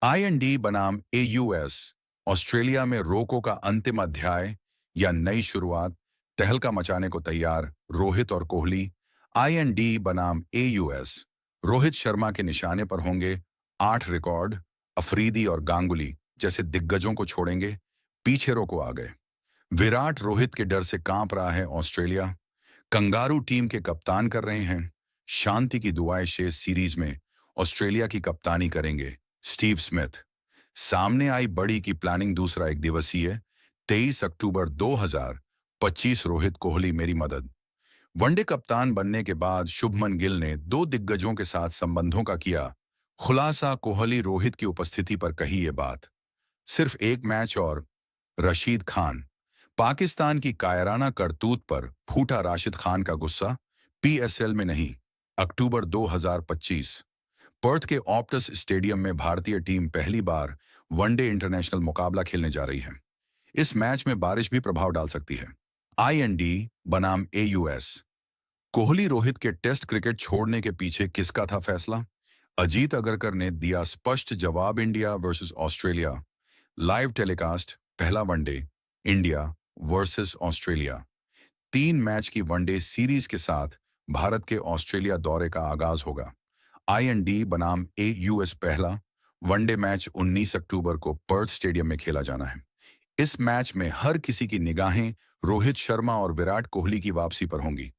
IND बनाम AUS Australia में रोको का अंतिम अध्याय या नई शुरुआत, तहलका मचाने को तैयार रोहित और कोहली। IND बनाम AUS रोहित शर्मा के निशाने पर होंगे 8 रिकॉर्ड, अफरीदी और गांगुली जैसे दिग्गजों को छोड़ेंगे, पीछे रोको आ गए। विराट रोहित के डर से कांप रहा है ऑस्ट्रेलिया, कंगारू टीम के कप्तान कर रहे हैं शांति की दुआएं। शेष सीरीज में ऑस्ट्रेलिया की कप्तानी करेंगे स्टीव स्मिथ। सामने आई बड़ी की प्लानिंग, दूसरा एक दिवसीय 23 अक्टूबर 2025 रोहित कोहली मेरी मदद। वनडे कप्तान बनने के बाद शुभमन गिल ने दो दिग्गजों के साथ संबंधों का किया खुलासा। कोहली रोहित की उपस्थिति पर कही ये बात, सिर्फ एक मैच और। रशीद खान, पाकिस्तान की कायराना करतूत पर फूटा राशिद खान का गुस्सा, PSL में नहीं। अक्टूबर 2025 पर्थ के ऑप्टस स्टेडियम में भारतीय टीम पहली बार वनडे इंटरनेशनल मुकाबला खेलने जा रही है। इस मैच में बारिश भी प्रभाव डाल सकती है। IND बनाम AUS कोहली रोहित के टेस्ट क्रिकेट छोड़ने के पीछे किसका था फैसला? अजीत अगरकर ने दिया स्पष्ट जवाब, India versus Australia. Live telecast, पहला one day India versus Australia. 3 match की वनडे सीरीज के साथ भारत के ऑस्ट्रेलिया दौरे का आगाज होगा। IND बनाम AUS पहला वनडे मैच 19 अक्टूबर को पर्थ स्टेडियम में खेला जाना है। इस मैच में हर किसी की निगाहें रोहित शर्मा और विराट कोहली की वापसी पर होंगी।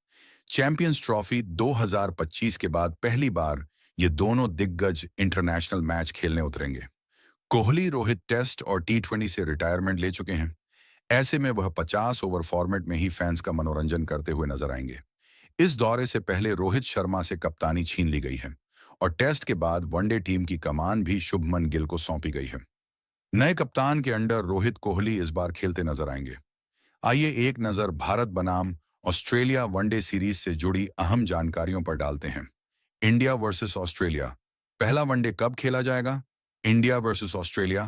चैंपियंस ट्रॉफी 2025 के बाद पहली बार ये दोनों दिग्गज इंटरनेशनल मैच खेलने उतरेंगे। कोहली रोहित टेस्ट और T20 से रिटायरमेंट ले चुके हैं। ऐसे में वह 50 ओवर फॉर्मेट में ही फैंस का मनोरंजन करते हुए नजर आएंगे। इस दौरे से पहले रोहित शर्मा से कप्तानी छीन ली गई है और टेस्ट के बाद वनडे टीम की कमान भी शुभमन गिल को सौंपी गई है। नए कप्तान के अंडर रोहित कोहली इस बार खेलते नजर आएंगे। आइए एक नजर भारत बनाम ऑस्ट्रेलिया वनडे सीरीज से जुड़ी अहम जानकारियों पर डालते हैं। इंडिया वर्सेस ऑस्ट्रेलिया, पहला वनडे कब खेला जाएगा? इंडिया वर्सेस ऑस्ट्रेलिया,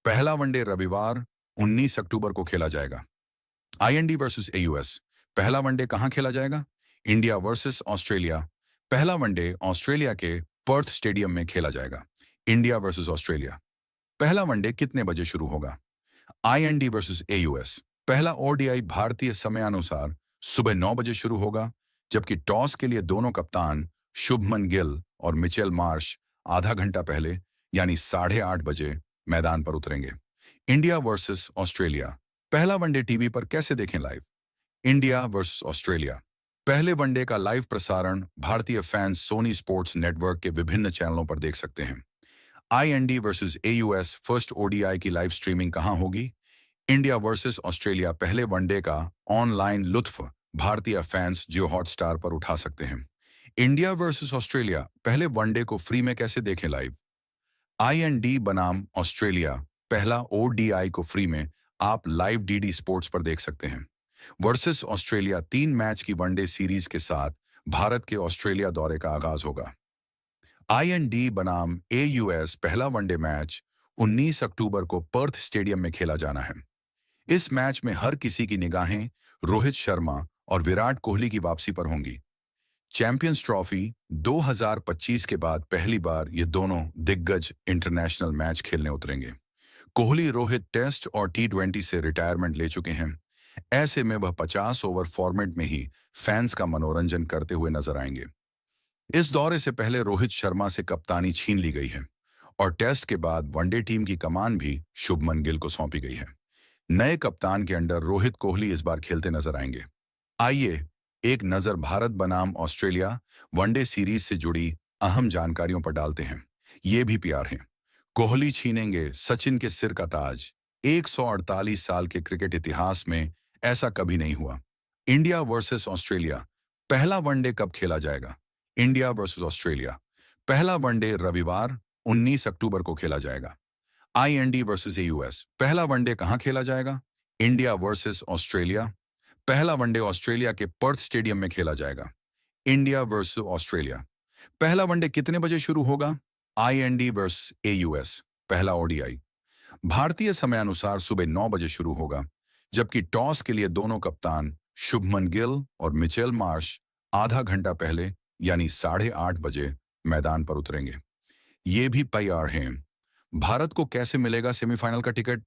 पहला वनडे रविवार 19 अक्टूबर को खेला जाएगा। IND वर्सेस AUS, पहला वनडे कहां खेला जाएगा? इंडिया वर्सेस ऑस्ट्रेलिया, पहला वनडे ऑस्ट्रेलिया के पर्थ स्टेडियम में खेला जाएगा। इंडिया वर्सेस ऑस्ट्रेलिया, पहला वनडे कितने बजे शुरू होगा? IND वर्सेस AUS, पहला ODI भारतीय समयानुसार सुबह 9 बजे शुरू होगा, जबकि टॉस के लिए दोनों कप्तान शुभमन गिल और मिचेल मार्श आधा घंटा पहले यानी 8:30 बजे मैदान पर उतरेंगे। इंडिया वर्सेस ऑस्ट्रेलिया, पहला वनडे टीवी पर कैसे देखें लाइव? इंडिया वर्सेस ऑस्ट्रेलिया, पहले वनडे का लाइव प्रसारण भारतीय फैंस सोनी स्पोर्ट्स नेटवर्क के विभिन्न चैनलों पर देख सकते हैं। IND versus AUS first ODI की लाइव स्ट्रीमिंग कहां होगी? इंडिया वर्सेस ऑस्ट्रेलिया, पहले वनडे का ऑनलाइन लुत्फ भारतीय फैंस जियो हॉटस्टार पर उठा सकते हैं। इंडिया वर्सेस ऑस्ट्रेलिया, पहले वनडे को फ्री में कैसे देखें लाइव? IND बनाम ऑस्ट्रेलिया, पहला ODI को फ्री में आप लाइव DD स्पोर्ट्स पर देख सकते हैं। वर्सेस ऑस्ट्रेलिया, 3 मैच की वनडे सीरीज के साथ भारत के ऑस्ट्रेलिया दौरे का आगाज होगा। IND बनाम AUS, पहला वनडे मैच 19 अक्टूबर को पर्थ स्टेडियम में खेला जाना है। इस मैच में हर किसी की निगाहें रोहित शर्मा और विराट कोहली की वापसी पर होंगी। चैंपियंस ट्रॉफी 2025 के बाद पहली बार ये दोनों दिग्गज इंटरनेशनल मैच खेलने उतरेंगे। कोहली रोहित टेस्ट और T20 से रिटायरमेंट ले चुके हैं। ऐसे में वह 50 ओवर फॉर्मेट में ही फैंस का मनोरंजन करते हुए नजर आएंगे। इस दौरे से पहले रोहित शर्मा से कप्तानी छीन ली गई है और टेस्ट के बाद वनडे टीम की कमान भी शुभमन गिल को सौंपी गई है। नए कप्तान के अंडर रोहित कोहली इस बार खेलते नजर आएंगे। आइए एक नजर भारत बनाम ऑस्ट्रेलिया वनडे सीरीज से जुड़ी अहम जानकारियों पर डालते हैं। ये भी प्यार है। कोहली छीनेंगे सचिन के सिर का ताज। 148 साल के क्रिकेट इतिहास में ऐसा कभी नहीं हुआ। इंडिया वर्सेस ऑस्ट्रेलिया, पहला वनडे कब खेला जाएगा? इंडिया वर्सेस ऑस्ट्रेलिया, पहला वनडे रविवार 19 अक्टूबर को खेला जाएगा। IND वर्सेस AUS, पहला वनडे कहां खेला जाएगा? इंडिया वर्सेस ऑस्ट्रेलिया, पहला वनडे ऑस्ट्रेलिया के पर्थ स्टेडियम में खेला जाएगा। इंडिया वर्सेस ऑस्ट्रेलिया, पहला वनडे कितने बजे शुरू होगा? IND वर्सेस AUS, पहला ODI भारतीय समयानुसार सुबह 9 बजे शुरू होगा, जबकि टॉस के लिए दोनों कप्तान शुभमन गिल और मिचेल मार्श आधा घंटा पहले यानी 8:30 बजे मैदान पर उतरेंगे। ये भी तैयार हैं। भारत को कैसे मिलेगा सेमीफाइनल का टिकट?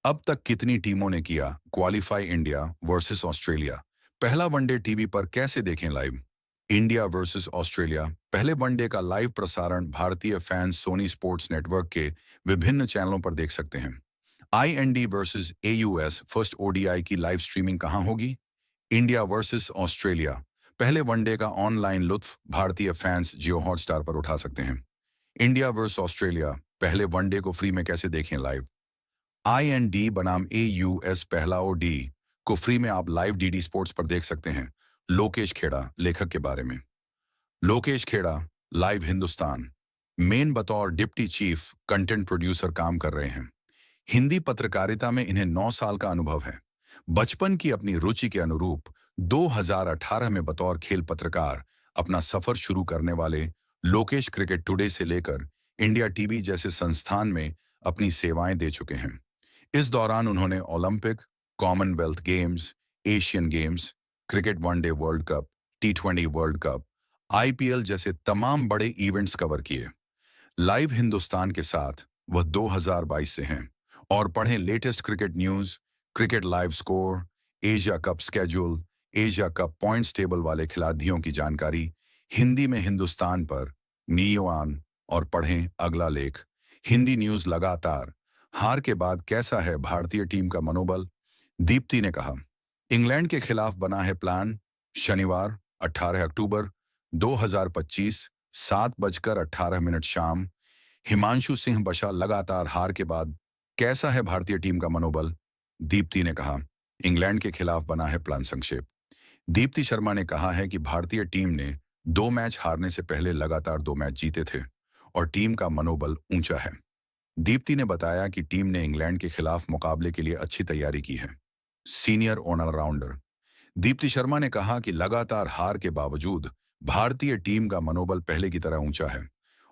अब तक कितनी टीमों ने किया क्वालिफाई इंडिया वर्सेस ऑस्ट्रेलिया? पहला वनडे टीवी पर कैसे देखें लाइव? इंडिया वर्सेस ऑस्ट्रेलिया पहले वनडे का लाइव प्रसारण भारतीय फैंस सोनी स्पोर्ट्स नेटवर्क के विभिन्न चैनलों पर देख सकते हैं। आईएनडी वर्सेस एयूएस फर्स्ट ओडीआई की लाइव स्ट्रीमिंग कहां होगी? इंडिया वर्सेस ऑस्ट्रेलिया पहले वनडे का ऑनलाइन लुत्फ भारतीय फैंस जियो हॉटस्टार पर उठा सकते हैं। इंडिया वर्सेस ऑस्ट्रेलिया पहले वनडे को फ्री में कैसे देखें लाइव? आईएनडी बनाम एयूएस पहला ओडी को फ्री में आप लाइव डीडी स्पोर्ट्स पर देख सकते हैं। लोकेश खेड़ा लेखक के बारे में। लोकेश खेड़ा लाइव हिंदुस्तान मेन बतौर डिप्टी चीफ कंटेंट प्रोड्यूसर काम कर रहे हैं। हिंदी पत्रकारिता में इन्हें 9 साल का अनुभव है। बचपन की अपनी रुचि के अनुरूप 2018 में बतौर खेल पत्रकार अपना सफर शुरू करने वाले लोकेश क्रिकेट टुडे से लेकर इंडिया टीवी जैसे संस्थान में अपनी सेवाएं दे चुके हैं। इस दौरान उन्होंने Olympic, Commonwealth Games, Asian Games, cricket one day World Cup, टी20 वर्ल्ड कप, आईपीएल जैसे तमाम बड़े इवेंट्स कवर किए। लाइव हिंदुस्तान के साथ वह 2022 से हैं और पढ़ें latest cricket news, cricket live score, Asia Cup schedule, Asia Cup points table वाले खिलाड़ियों की जानकारी हिंदी में हिंदुस्तान पर नीयवान और पढ़ें अगला लेख। हिंदी न्यूज लगातार हार के बाद कैसा है भारतीय टीम का मनोबल? दीप्ति ने कहा, इंग्लैंड के खिलाफ बना है प्लान। शनिवार 18 अक्टूबर 2025 7:18 शाम। हिमांशु सिंह बशा लगातार हार के बाद कैसा है भारतीय टीम का मनोबल? दीप्ति ने कहा, इंग्लैंड के खिलाफ बना है प्लान। संक्षेप। दीप्ति शर्मा ने कहा है कि भारतीय टीम ने 2 मैच हारने से पहले लगातार 2 मैच जीते थे और टीम का मनोबल ऊंचा है। दीप्ति ने बताया कि टीम ने इंग्लैंड के खिलाफ मुकाबले के लिए अच्छी तैयारी की है। सीनियर ऑलराउंडर दीप्ति शर्मा ने कहा कि लगातार हार के बावजूद भारतीय टीम का मनोबल पहले की तरह ऊंचा है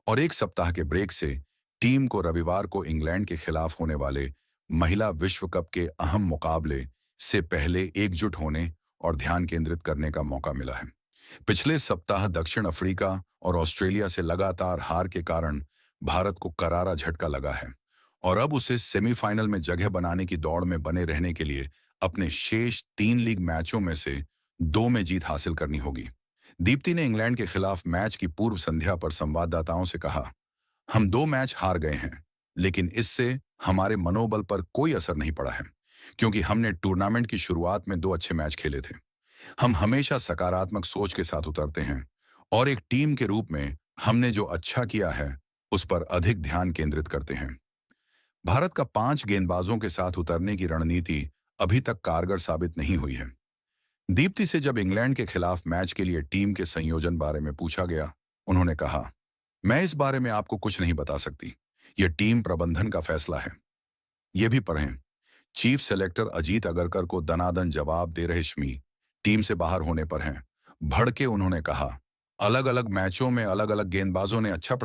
और एक सप्ताह के ब्रेक से टीम को रविवार को इंग्लैंड के खिलाफ होने वाले महिला विश्व कप के अहम मुकाबले से पहले एकजुट होने और ध्यान केंद्रित करने का मौका मिला है। पिछले सप्ताह दक्षिण अफ्रीका और ऑस्ट्रेलिया से लगातार हार के कारण भारत को करारा झटका लगा है और अब उसे सेमीफाइनल में जगह बनाने की दौड़ में बने रहने के लिए अपने शेष 3 लीग मैचों में से 2 में जीत हासिल करनी होगी। दीप्ति ने इंग्लैंड के खिलाफ मैच की पूर्व संध्या पर संवाददाताओं से कहा, हम 2 मैच हार गए हैं, लेकिन इससे हमारे मनोबल पर कोई असर नहीं पड़ा है क्योंकि हमने टूर्नामेंट की शुरुआत में 2 अच्छे मैच खेले थे। हम हमेशा सकारात्मक सोच के साथ उतरते हैं और एक टीम के रूप में हमने जो अच्छा किया है उस पर अधिक ध्यान केंद्रित करते हैं। भारत का 5 गेंदबाजों के साथ उतरने की रणनीति अभी तक कारगर साबित नहीं हुई है। दीप्ति से जब इंग्लैंड के खिलाफ मैच के लिए टीम के संयोजन बारे में पूछा गया, उन्होंने कहा, मैं इस बारे में आपको कुछ नहीं बता सकती। यह टीम प्रबंधन का फैसला है। यह भी पढ़ें। चीफ सेलेक्टर अजीत अगरकर को दनादन जवाब दे रहे शमी टीम से बाहर होने पर हैं। भड़के उन्होंने कहा, अलग अलग मैचों में अलग अलग गेंदबाजों ने अच्छा